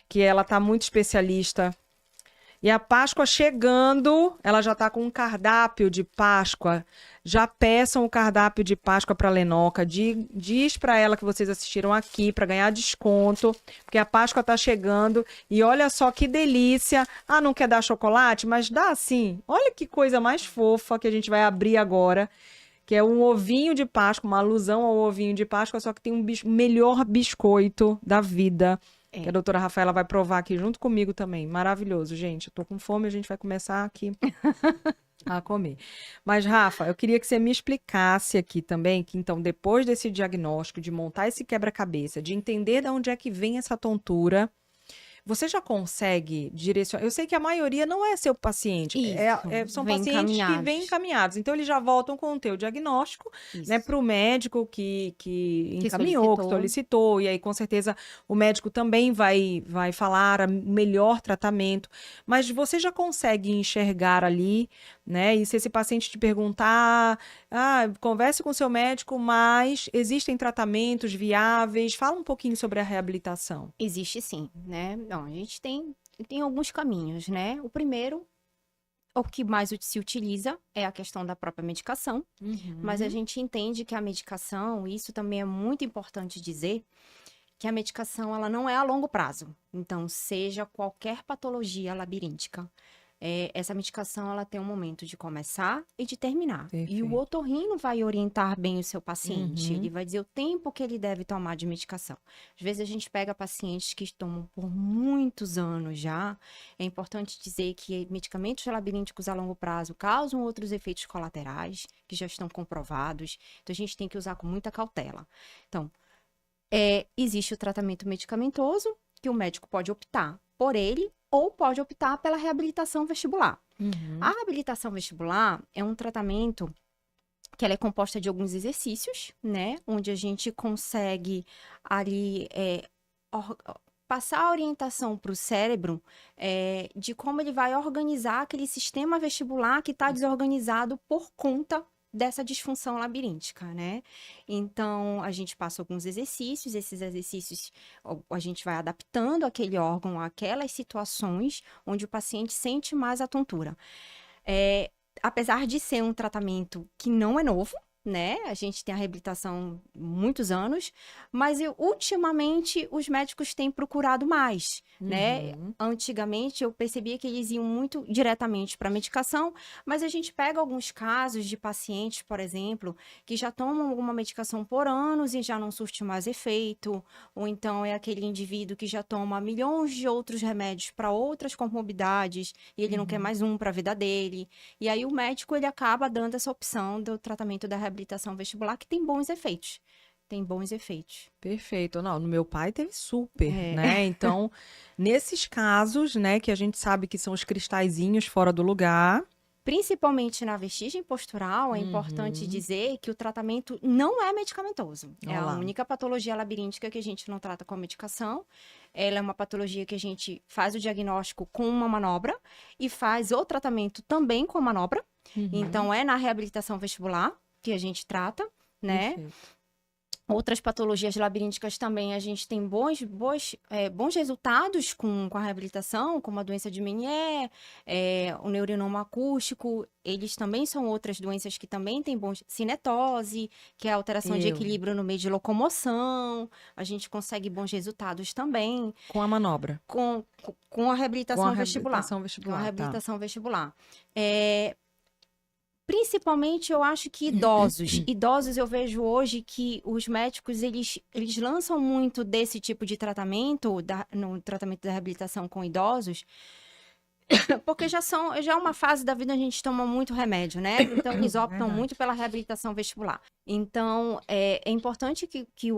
que ela tá muito especialista. E a Páscoa chegando, ela já tá com um cardápio de Páscoa. Já peçam o cardápio de Páscoa para Lenoca. Diz para ela que vocês assistiram aqui para ganhar desconto, porque a Páscoa tá chegando. E olha só que delícia. Ah, não quer dar chocolate? Mas dá sim. Olha que coisa mais fofa que a gente vai abrir agora, que é um ovinho de Páscoa, uma alusão ao ovinho de Páscoa, só que tem um melhor biscoito da vida. Que a doutora Rafaela vai provar aqui junto comigo também. Maravilhoso, gente. Eu tô com fome, a gente vai começar aqui a comer. Mas, Rafa, eu queria que você me explicasse aqui também, que então, depois desse diagnóstico, de montar esse quebra-cabeça, de entender de onde é que vem essa tontura, você já consegue direcionar? Eu sei que a maioria não é seu paciente, são vem pacientes que encaminhados. vêm encaminhados. Então, eles já voltam com o teu diagnóstico, Isso. né, para o médico que encaminhou, que solicitou. E aí, com certeza, o médico também vai falar o melhor tratamento. Mas você já consegue enxergar ali, né? E se esse paciente te perguntar, converse com o seu médico, mas existem tratamentos viáveis? Fala um pouquinho sobre a reabilitação. Existe sim, né? Não, a gente tem alguns caminhos, né? O primeiro, o que mais se utiliza é a questão da própria medicação, mas a gente entende que a medicação, isso também é muito importante dizer, que a medicação ela não é a longo prazo. Então, seja qualquer patologia labiríntica, essa medicação ela tem um momento de começar e de terminar. Perfeito. E o otorrino vai orientar bem o seu paciente. Ele vai dizer o tempo que ele deve tomar de medicação. Às vezes a gente pega pacientes que tomam por muitos anos já. É importante dizer que medicamentos labirínticos a longo prazo causam outros efeitos colaterais que já estão comprovados. Então a gente tem que usar com muita cautela. Então, existe o tratamento medicamentoso que o médico pode optar por ele ou pode optar pela reabilitação vestibular. A reabilitação vestibular é um tratamento que ela é composta de alguns exercícios, né? Onde a gente consegue ali passar a orientação para o cérebro de como ele vai organizar aquele sistema vestibular que está desorganizado por conta dessa disfunção labiríntica, né? Então, a gente passa alguns exercícios, esses exercícios a gente vai adaptando aquele órgão àquelas situações onde o paciente sente mais a tontura. Apesar de ser um tratamento que não é novo, né? A gente tem a reabilitação há muitos anos, mas ultimamente os médicos têm procurado mais, né? Antigamente eu percebia que eles iam muito diretamente para a medicação, mas a gente pega alguns casos de pacientes, por exemplo, que já tomam alguma medicação por anos e já não surte mais efeito, ou então é aquele indivíduo que já toma milhões de outros remédios para outras comorbidades e ele não quer mais um para a vida dele. E aí o médico ele acaba dando essa opção do tratamento da reabilitação vestibular que tem bons efeitos. Tem bons efeitos. Perfeito. Não, no meu pai teve super, né? Então, nesses casos, né, que a gente sabe que são os cristalzinhos fora do lugar. Principalmente na vestigem postural, é importante dizer que o tratamento não é medicamentoso. É a única patologia labiríntica que a gente não trata com a medicação. Ela é uma patologia que a gente faz o diagnóstico com uma manobra e faz o tratamento também com a manobra. Então, é na reabilitação vestibular que a gente trata, né? Perfeito. Outras patologias labirínticas também a gente tem bons resultados com a reabilitação, como a doença de Meniere, o neurinoma acústico. Eles também são outras doenças que também têm bons... Cinetose, que é a alteração de equilíbrio no meio de locomoção. A gente consegue bons resultados também. Com a manobra. Com a reabilitação vestibular. Com a reabilitação tá. vestibular. Principalmente, eu acho que idosos. Idosos, eu vejo hoje que os médicos, eles lançam muito desse tipo de tratamento, no tratamento da reabilitação com idosos, porque já é uma fase da vida onde a gente toma muito remédio, né? Então, eles optam muito pela reabilitação vestibular. Então, é importante que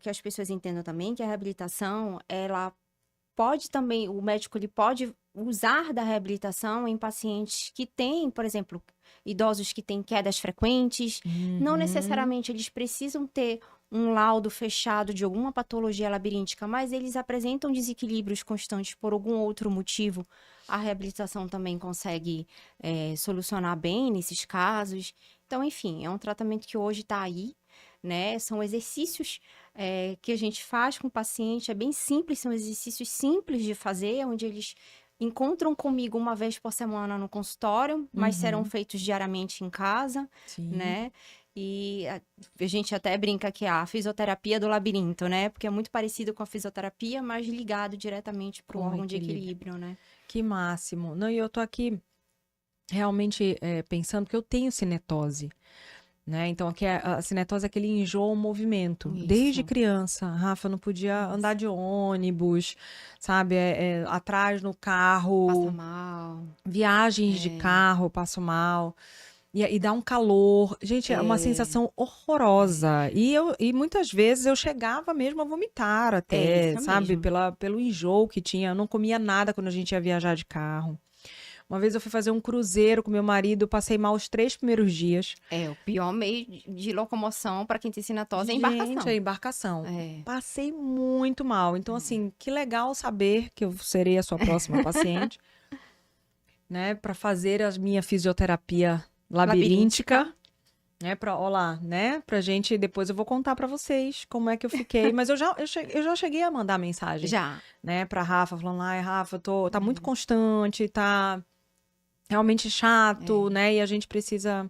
as pessoas entendam também que a reabilitação, ela pode também, o médico ele pode usar da reabilitação em pacientes que têm, por exemplo, idosos que têm quedas frequentes. Não necessariamente eles precisam ter um laudo fechado de alguma patologia labiríntica, mas eles apresentam desequilíbrios constantes por algum outro motivo. A reabilitação também consegue solucionar bem nesses casos. Então, enfim, é um tratamento que hoje está aí, né? São exercícios que a gente faz com o paciente, é bem simples, são exercícios simples de fazer, onde eles encontram comigo uma vez por semana no consultório, mas serão feitos diariamente em casa, né? E a gente até brinca que é a fisioterapia do labirinto, né? Porque é muito parecido com a fisioterapia, mas ligado diretamente para o órgão de equilíbrio, né? Que máximo. Não, e eu tô aqui realmente pensando que eu tenho cinetose. Né? Então, aqui a cinetose é aquele enjoo ao movimento. Isso. Desde criança, Rafa não podia andar de ônibus, sabe? Atrás no carro. Passa mal. Viagens de carro, passo mal. E dá um calor. Gente, é uma sensação horrorosa. E muitas vezes eu chegava mesmo a vomitar até, sabe? Pelo enjoo que tinha. Eu não comia nada quando a gente ia viajar de carro. Uma vez eu fui fazer um cruzeiro com meu marido, passei mal os 3 primeiros dias. O pior meio de locomoção para quem tem cinetose é a embarcação. Gente, a embarcação. Passei muito mal. Então, assim, que legal saber que eu serei a sua próxima paciente, né? Para fazer a minha fisioterapia labiríntica. Né, olá, né? Pra gente, depois eu vou contar pra vocês como é que eu fiquei. Mas eu já cheguei a mandar mensagem. Já. Né, pra Rafa, falando, ai, Rafa, tá muito constante, tá realmente chato, né? E a gente precisa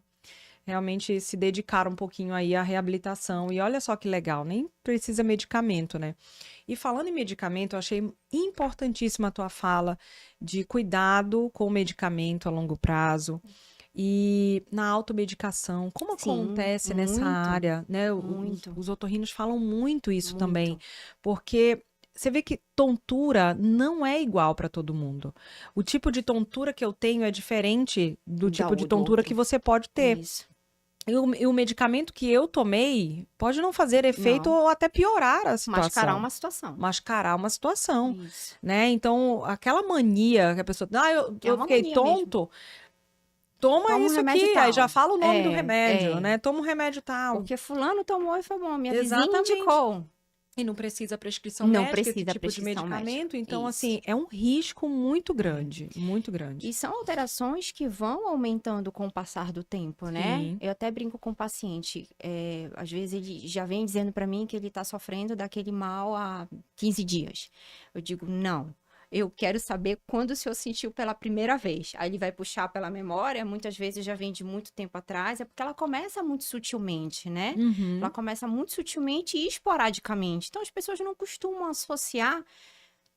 realmente se dedicar um pouquinho aí à reabilitação. E olha só que legal, nem precisa medicamento, né? E falando em medicamento, eu achei importantíssima a tua fala de cuidado com o medicamento a longo prazo. E na automedicação, como acontece nessa área, né? Os otorrinos falam muito isso também, porque você vê que tontura não é igual para todo mundo. O tipo de tontura que eu tenho é diferente do tipo de tontura que você pode ter. Isso. E o medicamento que eu tomei pode não fazer efeito ou até piorar a situação. Mascarar uma situação. Isso. Né? Então, aquela mania que a pessoa... eu fiquei tonto... Mesmo. Toma isso aqui, tal. Aí já fala o nome do remédio, né? Toma um remédio tal. Porque fulano tomou e foi bom, minha vizinha indicou. E não precisa prescrição médica, esse tipo de medicamento. Então, assim, é um risco muito grande, muito grande. E são alterações que vão aumentando com o passar do tempo, né? Sim. Eu até brinco com o paciente. Às vezes ele já vem dizendo para mim que ele tá sofrendo daquele mal há 15 dias. Eu digo, não. Eu quero saber quando o senhor sentiu pela primeira vez. Aí ele vai puxar pela memória, muitas vezes já vem de muito tempo atrás, é porque ela começa muito sutilmente, né? Ela Uhum. começa muito sutilmente e esporadicamente. Então as pessoas não costumam associar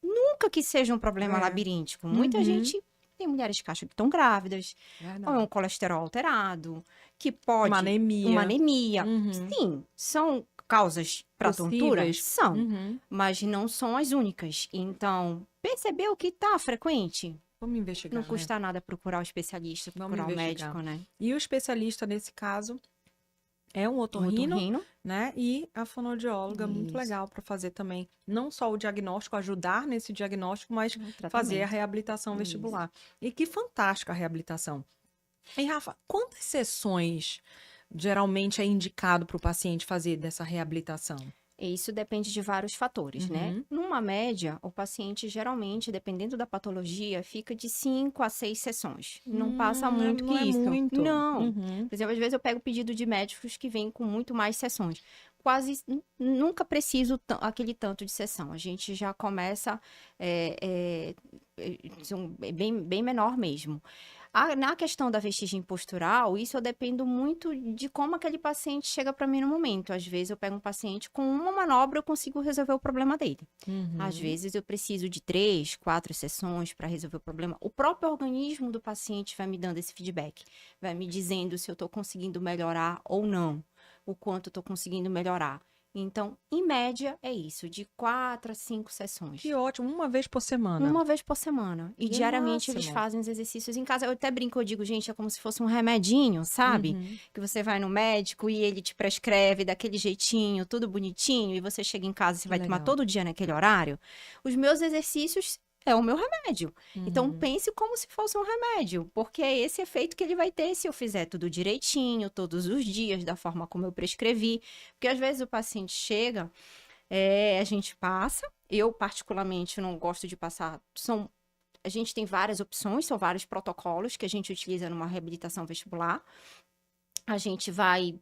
nunca que seja um problema É. labiríntico. Muita Uhum. gente tem mulheres que acham que estão grávidas, ou é um Verdade. colesterol alterado, que Uma pode uma anemia. anemia. Uhum. Sim, são causas para tontura? Possíveis. São, Uhum. mas não são as únicas. Então, percebeu que tá frequente? Vamos Não investigar, né? custa nada procurar o especialista, Vamos procurar o investigar. médico, né? E o especialista, nesse caso, é um Um otorrino, otorrino. né? E a fonoaudióloga, muito Isso. legal para fazer também, não só o diagnóstico, ajudar nesse diagnóstico, mas Um fazer a tratamento. reabilitação Isso. vestibular. E que fantástica a reabilitação. E, Rafa, quantas sessões geralmente é indicado para o paciente fazer dessa reabilitação? E isso depende de vários fatores, né? Uhum. Numa média, o paciente geralmente, dependendo da patologia, fica de 5 a 6 sessões. Não passa muito que Não é isso. muito. Não. Uhum. Por exemplo, às vezes eu pego pedido de médicos que vêm com muito mais sessões. Quase nunca preciso aquele tanto de sessão. A gente já começa bem menor mesmo. Na questão da vestigem postural, isso eu dependo muito de como aquele paciente chega para mim no momento. Às vezes eu pego um paciente com uma manobra, eu consigo resolver o problema dele. Às Uhum. vezes eu preciso de 3, 4 sessões para resolver o problema. O próprio organismo do paciente vai me dando esse feedback, vai me dizendo se eu estou conseguindo melhorar ou não, o quanto eu estou conseguindo melhorar. Então, em média, é isso, de 4 a 5 sessões. Que ótimo, uma vez por semana. Uma vez por semana. E Que diariamente eles máximo. fazem os exercícios em casa. Eu até brinco, eu digo, gente, é como se fosse um remedinho, sabe? Uhum. Que você vai no médico e ele te prescreve daquele jeitinho, tudo bonitinho, e você chega em casa e você Que vai tomar legal. todo dia naquele horário. Os meus exercícios é o meu remédio. Então Uhum. pense como se fosse um remédio, porque é esse efeito que ele vai ter se eu fizer tudo direitinho, todos os dias, da forma como eu prescrevi. Porque às vezes o paciente chega. A gente passa. Eu, particularmente, não gosto de passar. A gente tem várias opções, são vários protocolos que a gente utiliza numa reabilitação vestibular. A gente vai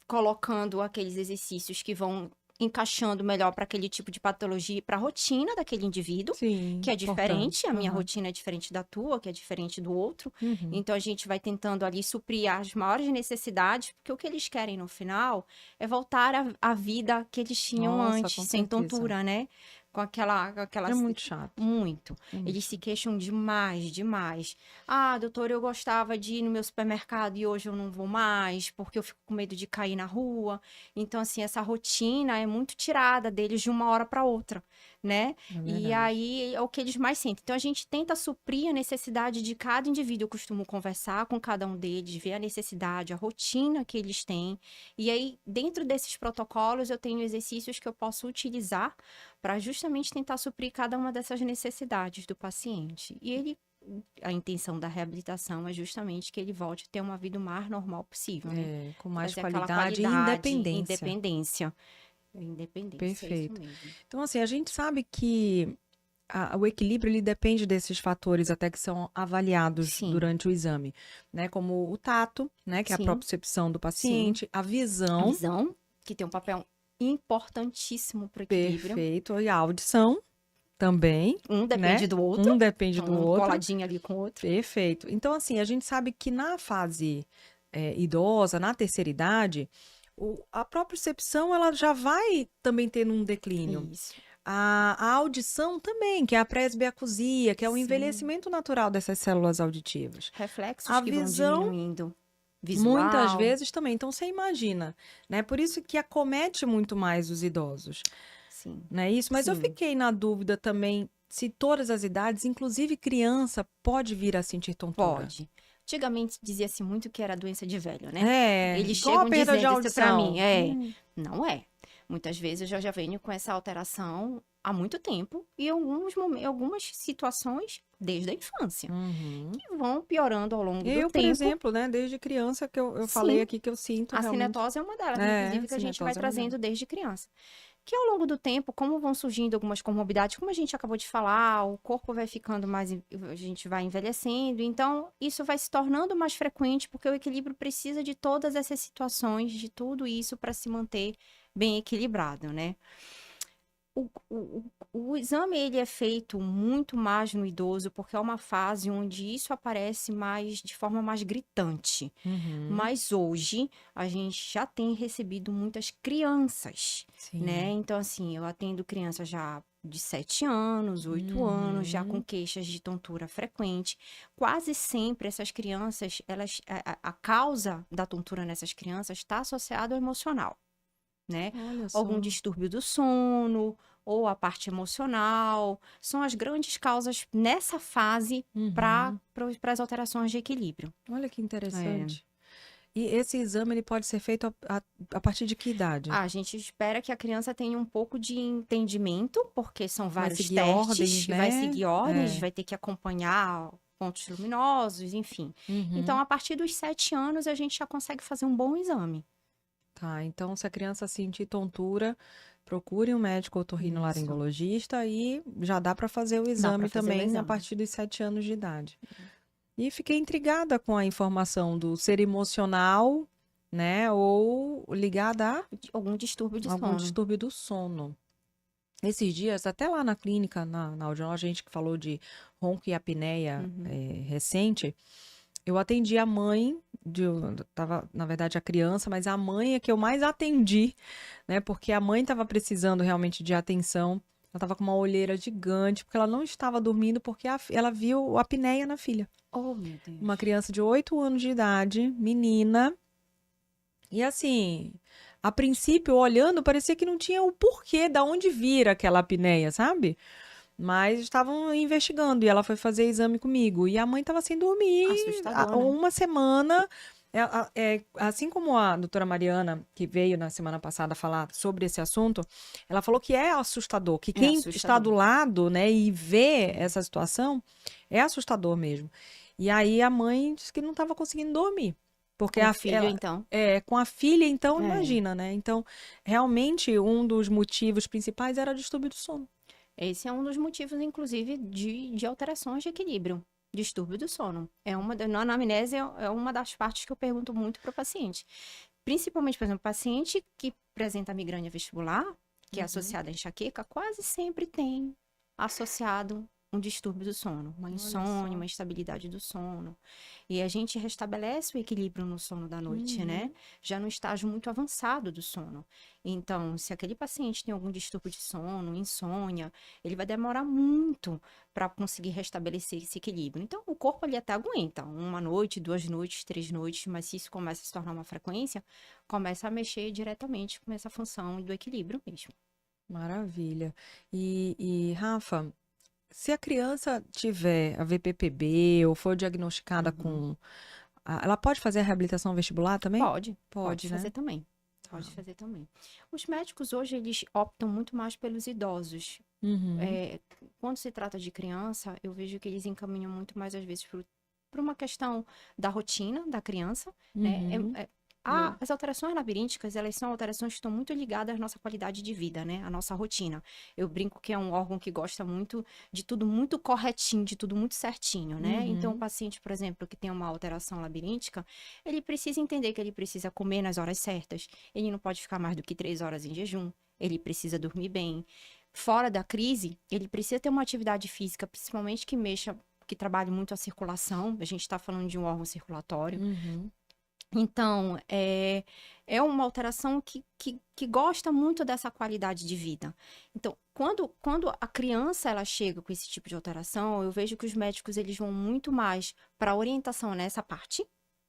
colocando aqueles exercícios que vão encaixando melhor para aquele tipo de patologia e para a rotina daquele indivíduo, Sim, que é importante. diferente. A minha Uhum. rotina é diferente da tua, que é diferente do outro. Uhum. Então a gente vai tentando ali suprir as maiores necessidades, porque o que eles querem no final é voltar à vida que eles tinham Nossa, antes, com sem certeza. tontura, né? Com aquela É muito chato. muito. É muito Eles se chato. queixam demais, demais. Ah, doutor, eu gostava de ir no meu supermercado e hoje eu não vou mais, porque eu fico com medo de cair na rua. Então, assim, essa rotina é muito tirada deles de uma hora para outra, né? É E verdade. aí é o que eles mais sentem. Então, a gente tenta suprir a necessidade de cada indivíduo. Eu costumo conversar com cada um deles, ver a necessidade, a rotina que eles têm. E aí, dentro desses protocolos, eu tenho exercícios que eu posso utilizar para justamente tentar suprir cada uma dessas necessidades do paciente. A intenção da reabilitação é justamente que ele volte a ter uma vida o mais normal possível, né? Com mais Trazer aquela qualidade e qualidade, independência. independência. Independência, é isso Perfeito. mesmo. Então, assim, a gente sabe que o equilíbrio ele depende desses fatores até que são avaliados Sim, durante o exame, né? Como o tato, né? Que é a sim, propriocepção do sim. paciente, a A visão, visão, que tem um papel importantíssimo para o equilíbrio. perfeito, e a audição também, Um né? depende do outro, Um depende do um outro. coladinho ali com o outro. Perfeito. Então, assim, a gente sabe que na fase idosa, na terceira idade, a propriocepção ela já vai também tendo um declínio. Isso. A audição também, que é a presbiacusia, que é o Sim. envelhecimento natural dessas células auditivas. Reflexos A que vão visão, diminuindo. muitas Visual. vezes também. Então, você imagina, né? Por isso que acomete muito mais os idosos, Sim. não é isso? Mas eu Sim. fiquei na dúvida também se todas as idades, inclusive criança, pode vir a sentir tontura. Pode. Antigamente dizia-se muito que era doença de velho, né? Eles Igual a chegam perda de dizendo isso pra audição. mim. Não é. Muitas vezes eu já venho com essa alteração há muito tempo e algumas situações desde a infância, Uhum. que vão piorando ao longo do Eu, por tempo. exemplo, né, desde criança que eu falei Sim, aqui que eu sinto a realmente. cinetose é uma delas, inclusive, que a gente vai Cinetose é uma delas. trazendo desde criança. Que ao longo do tempo, como vão surgindo algumas comorbidades, como a gente acabou de falar, o corpo vai ficando mais, a gente vai envelhecendo, então isso vai se tornando mais frequente, porque o equilíbrio precisa de todas essas situações, de tudo isso para se manter bem equilibrado, né? O exame ele é feito muito mais no idoso, porque é uma fase onde isso aparece mais de forma mais gritante. Uhum. Mas hoje a gente já tem recebido muitas crianças, né? Sim. Então, assim, eu atendo crianças já de 7 anos, 8 anos, já com Uhum. queixas de tontura frequente. Quase sempre essas crianças, a causa da tontura nessas crianças está associada ao emocional, né? Olha Algum só. distúrbio do sono ou a parte emocional, são as grandes causas nessa fase para Uhum. as alterações de equilíbrio. Olha que É. interessante. E esse exame ele pode ser feito a partir de que idade? A gente espera que a criança tenha um pouco de entendimento, porque são Vai vários seguir ordens, testes, vai né? seguir ordens, É. vai ter que acompanhar pontos luminosos, enfim. Então, Uhum. a partir dos 7 anos, a gente já consegue fazer um bom exame. Tá, então se a criança sentir tontura, procure um médico Isso. otorrinolaringologista e já dá para fazer o Dá para exame fazer o também a exame. partir dos 7 anos de idade. E fiquei intrigada com a informação do ser emocional, né, ou ligada a Algum distúrbio de algum sono. distúrbio do sono. Esses dias, até lá na clínica, na audiologia, a gente que falou de ronco e apneia Uhum. recente, eu atendi a mãe, tava, na verdade, a criança, mas a mãe é que eu mais atendi, né? Porque a mãe estava precisando realmente de atenção. Ela estava com uma olheira gigante, porque ela não estava dormindo, porque ela viu a apneia na filha. Oh, meu Uma Deus. criança de 8 anos de idade, menina. E assim, a princípio, olhando, parecia que não tinha o porquê, da onde vir aquela apneia, sabe? Mas estavam investigando e ela foi fazer exame comigo. E a mãe estava sem dormir Assustador, há né? uma semana. Assim como a doutora Mariana, que veio na semana passada falar sobre esse assunto, ela falou que é assustador, que É quem está assustador. do lado, né, e vê É. essa situação, é assustador mesmo. E aí a mãe disse que não estava conseguindo dormir. Porque Com o filho, então. com a filha, então, É. imagina, né? Então, realmente, um dos motivos principais era distúrbio do sono. Esse é um dos motivos, inclusive, de alterações de equilíbrio. Distúrbio do sono. Na anamnese é uma das partes que eu pergunto muito para o paciente. Principalmente, por exemplo, paciente que apresenta migrânia vestibular, que é Uhum. associada à enxaqueca, quase sempre tem associado um distúrbio do sono, uma Olha insônia, só. uma instabilidade do sono. E a gente restabelece o equilíbrio no sono da noite, né? Uhum. Já no estágio muito avançado do sono. Então, se aquele paciente tem algum distúrbio de sono, insônia, ele vai demorar muito para conseguir restabelecer esse equilíbrio. Então, o corpo ali até aguenta uma noite, 2 noites, 3 noites, mas se isso começa a se tornar uma frequência, começa a mexer diretamente com essa função do equilíbrio mesmo. Maravilha. Rafa, se a criança tiver a VPPB ou for diagnosticada Uhum. com. Ela pode fazer a reabilitação vestibular também? Pode Pode, fazer né? também. Tá. Pode fazer também. Os médicos hoje, eles optam muito mais pelos idosos. Uhum. É, quando se trata de criança, eu vejo que eles encaminham muito mais, às vezes, por uma questão da rotina da criança, né? Uhum. Eu- As alterações labirínticas, elas são alterações que estão muito ligadas à nossa qualidade de vida, né? À nossa rotina. Eu brinco que é um órgão que gosta muito de tudo muito corretinho, de tudo muito certinho, né? Então, o Uhum. paciente, por exemplo, que tem uma alteração labiríntica, ele precisa entender que ele precisa comer nas horas certas, ele não pode ficar mais do que 3 horas em jejum, ele precisa dormir bem. Fora da crise, ele precisa ter uma atividade física, principalmente que mexa, que trabalhe muito a circulação. A gente está falando de um órgão circulatório. Uhum. Então, é uma alteração que gosta muito dessa qualidade de vida. Então, quando a criança ela chega com esse tipo de alteração, eu vejo que os médicos eles vão muito mais para orientação nessa parte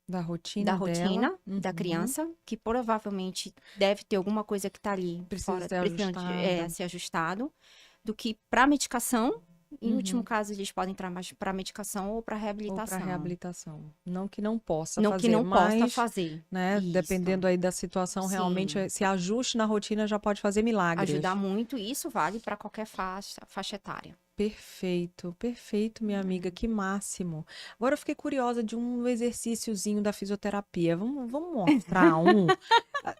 Da da rotina dela. rotina da Uhum. criança, que provavelmente deve ter alguma coisa que está ali Precisa fora, ser precisando ajustada. ser ajustado, do que para medicação. Em último Uhum. caso, eles podem entrar mais para medicação ou para Ou para reabilitação. reabilitação. Não que não possa Não que fazer, não possa mas, fazer. né, Isso. dependendo aí da situação, realmente, Sim. se ajuste na rotina já pode fazer Ajudar milagres. muito, e isso vale para qualquer faixa etária. Perfeito, perfeito, minha amiga, que máximo. Agora eu fiquei curiosa de um exercíciozinho da fisioterapia. Vamos mostrar um.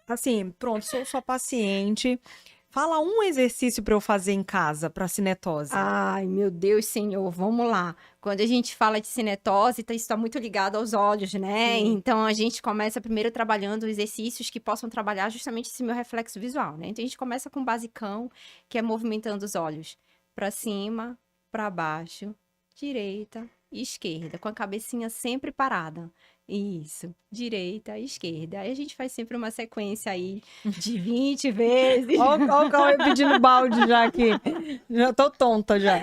Assim, pronto, sou sua paciente. Fala um exercício para eu fazer em casa para cinetose. Ai, meu Deus, Senhor, vamos lá. Quando a gente fala de cinetose, isso está muito ligado aos olhos, né? Sim. Então, a gente começa primeiro trabalhando exercícios que possam trabalhar justamente esse meu reflexo visual, né? Então, a gente começa com o basicão, que é movimentando os olhos para cima, para baixo, direita e esquerda, com a cabecinha sempre parada. Isso, direita, esquerda. Aí a gente faz sempre uma sequência aí de 20 vezes. Olha o Cauê pedindo balde já aqui. Já tô tonta já.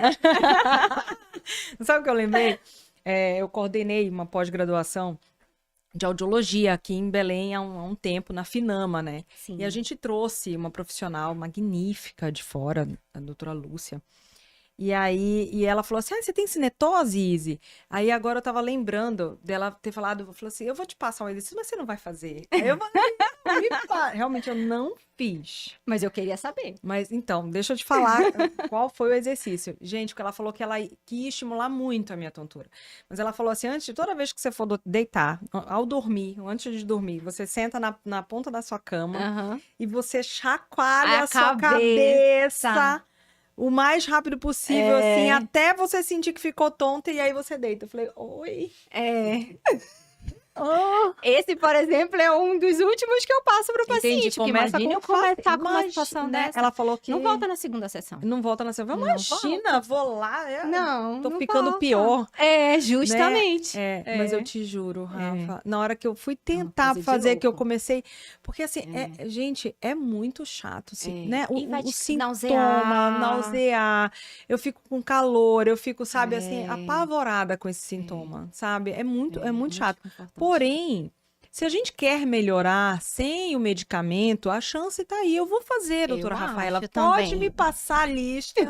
Sabe o que eu lembrei? Eu coordenei uma pós-graduação de audiologia aqui em Belém há um tempo, na Finama, né? Sim. E a gente trouxe uma profissional magnífica de fora, a doutora Lúcia. E ela falou assim, você tem cinetose, Izzy? Aí agora eu tava lembrando dela ter falado, falou assim, eu vou te passar um exercício, mas você não vai fazer. Aí eu falei, realmente eu não fiz. Mas eu queria saber. Mas então, deixa eu te falar qual foi o exercício. Gente, porque ela falou que ela queria estimular muito a minha tontura. Mas ela falou assim, toda vez que você for deitar, ao dormir, ou antes de dormir, você senta na ponta da sua cama e você chacoalha a sua cabeça o mais rápido possível, assim, até você sentir que ficou tonta e aí você deita. Eu falei, oi. Esse, por exemplo, é um dos últimos que eu passo para o paciente. Começa imagina eu começar com uma situação dessa. Ela falou que... Não volta na segunda sessão. Não volta na segunda. Imagina, vou lá. Tô não ficando volta. pior. Justamente. Né? Mas eu te juro, Rafa, na hora que eu fui tentar fazer, que eu comecei... Porque, assim, gente, é muito chato, assim, né? O sintoma, nausear. Eu fico com calor, eu fico, sabe, assim, apavorada com esse sintoma, sabe? É muito chato. Porém, se a gente quer melhorar sem o medicamento, a chance tá aí. Eu vou fazer, doutora Rafaela. Pode me passar a lista.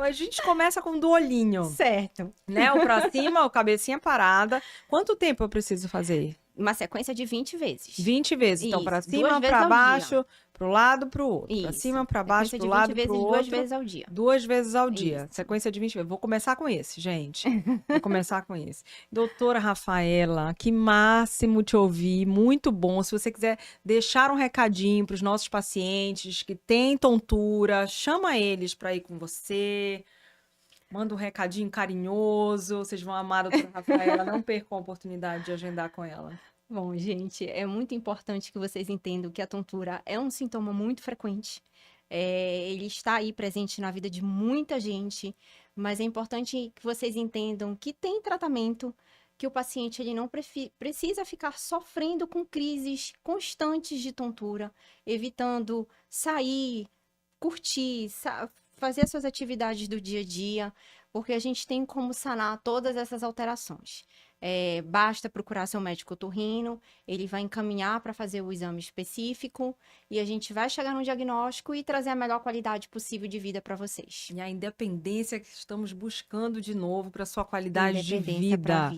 A gente começa com do olhinho. Certo. Né? O pra cima, o cabecinha parada. Quanto tempo eu preciso fazer? Uma sequência de 20 vezes. 20 vezes. Então, pra cima, pra baixo, pro lado, pro outro. Pra cima, pra baixo, pro lado, pro outro. 2 vezes ao dia. 2 vezes ao dia. Sequência de 20 vezes. Vou começar com esse, gente. Vou começar com esse. Doutora Rafaela, que máximo te ouvir. Muito bom. Se você quiser deixar um recadinho pros nossos pacientes que têm tontura, chama eles pra ir com você. Manda um recadinho carinhoso. Vocês vão amar a doutora Rafaela. Não percam a oportunidade de agendar com ela. Bom, gente, é muito importante que vocês entendam que a tontura é um sintoma muito frequente. Ele está aí presente na vida de muita gente, mas é importante que vocês entendam que tem tratamento, que o paciente ele não precisa ficar sofrendo com crises constantes de tontura, evitando sair, curtir, fazer as suas atividades do dia a dia, porque a gente tem como sanar todas essas alterações. Basta procurar seu médico otorrino, ele vai encaminhar para fazer o exame específico e a gente vai chegar no diagnóstico e trazer a melhor qualidade possível de vida para vocês. E a independência que estamos buscando de novo para sua qualidade de vida.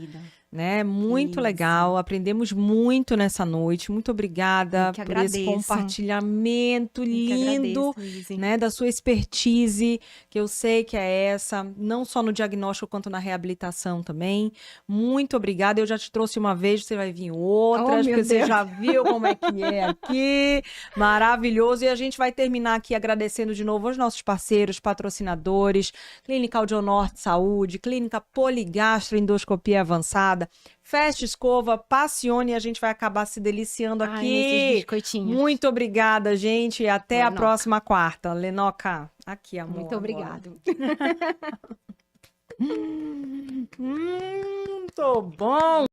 Né? Muito legal, aprendemos muito nessa noite. Muito obrigada por esse compartilhamento lindo, né, da sua expertise, que eu sei que é essa, não só no diagnóstico quanto na reabilitação também. Muito obrigada. Eu já te trouxe uma vez, você vai vir outras, porque você já viu como é que é aqui. Maravilhoso. E a gente vai terminar aqui agradecendo de novo aos nossos parceiros, patrocinadores, Clínica Audionorte Saúde, Clínica Poligastroendoscopia Avançada, Festa Escova, Passione, e a gente vai acabar se deliciando aqui. Muito obrigada, gente, e até a próxima quarta. Lenoca, aqui, amor. Muito obrigada. Muito bom.